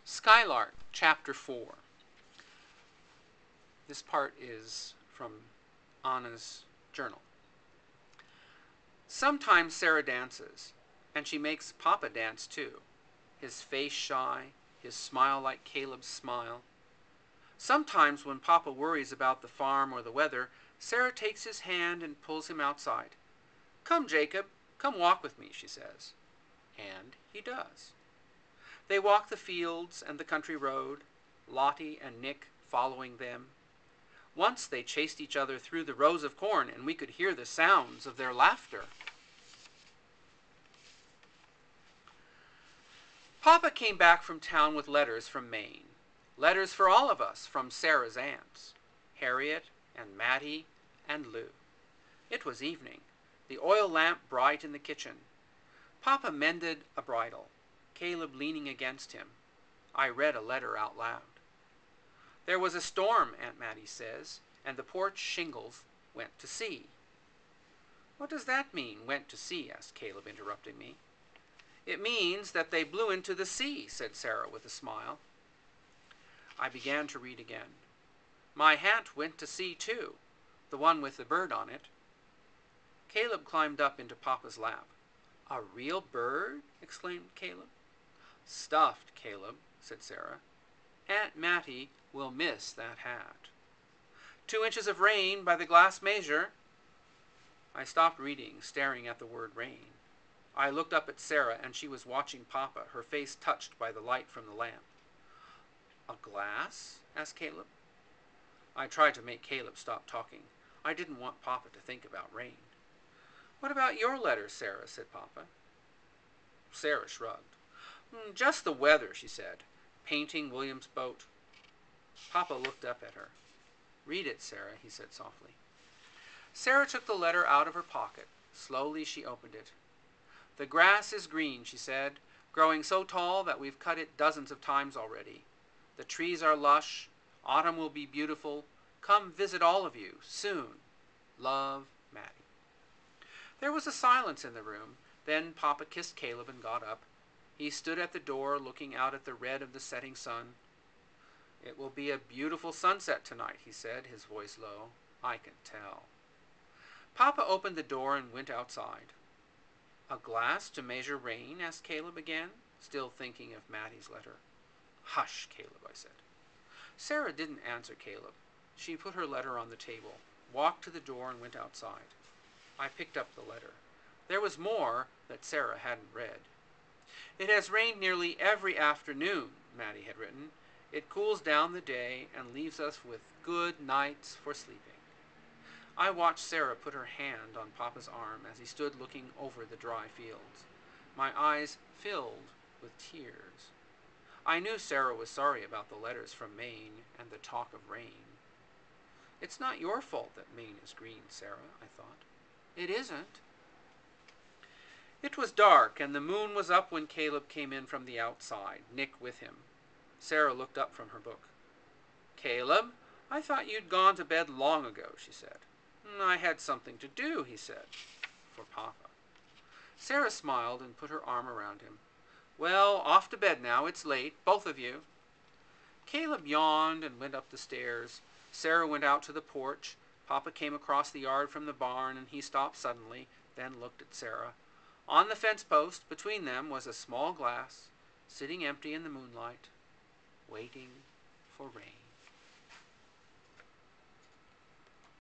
Skylark, Chapter 4. This part is from Anna's journal. Sometimes Sarah dances, and she makes Papa dance too, his face shy, his smile like Caleb's smile. Sometimes when Papa worries about the farm or the weather, Sarah takes his hand and pulls him outside. "Come, Jacob, come walk with me," she says. And he does. They walk the fields and the country road, Lottie and Nick following them. Once they chased each other through the rows of corn, and we could hear the sounds of their laughter. Papa came back from town with letters from Maine. Letters for all of us from Sarah's aunts, Harriet and Mattie and Lou. It was evening, the oil lamp bright in the kitchen. Papa mended a bridle, Caleb leaning against him. I read a letter out loud. There was a storm, Aunt Mattie says, and the porch shingles went to sea. What does that mean, went to sea? Asked Caleb, interrupting me. It means that they blew into the sea, said Sarah with a smile. I began to read again. My hat went to sea too, the one with the bird on it. Caleb climbed up into Papa's lap. A real bird? Exclaimed Caleb. Stuffed, Caleb, said Sarah. Aunt Mattie will miss that hat. 2 inches of rain by the glass measure. I stopped reading, staring at the word rain. I looked up at Sarah, and she was watching Papa, her face touched by the light from the lamp. A glass? Asked Caleb. I tried to make Caleb stop talking. I didn't want Papa to think about rain. What about your letter, Sarah? Said Papa. Sarah shrugged. Just the weather, she said, painting William's boat. Papa looked up at her. Read it, Sarah, he said softly. Sarah took the letter out of her pocket. Slowly she opened it. The grass is green, she said, growing so tall that we've cut it dozens of times already. The trees are lush. Autumn will be beautiful. Come visit all of you, soon. Love, Mattie. There was a silence in the room. Then Papa kissed Caleb and got up. He stood at the door looking out at the red of the setting sun. It will be a beautiful sunset tonight, he said, his voice low. I can tell. Papa opened the door and went outside. A glass to measure rain? Asked Caleb again, still thinking of Mattie's letter. Hush, Caleb, I said. Sarah didn't answer Caleb. She put her letter on the table, walked to the door, and went outside. I picked up the letter. There was more that Sarah hadn't read. It has rained nearly every afternoon, Mattie had written. It cools down the day and leaves us with good nights for sleeping. I watched Sarah put her hand on Papa's arm as he stood looking over the dry fields. My eyes filled with tears. I knew Sarah was sorry about the letters from Maine and the talk of rain. It's not your fault that Maine is green, Sarah, I thought. It isn't. It was dark, and the moon was up when Caleb came in from the outside, Nick with him. Sarah looked up from her book. Caleb, I thought you'd gone to bed long ago, she said. I had something to do, he said, for Papa. Sarah smiled and put her arm around him. Well, off to bed now. It's late, both of you. Caleb yawned and went up the stairs. Sarah went out to the porch. Papa came across the yard from the barn, and he stopped suddenly, then looked at Sarah. On the fence post between them was a small glass, sitting empty in the moonlight, waiting for rain.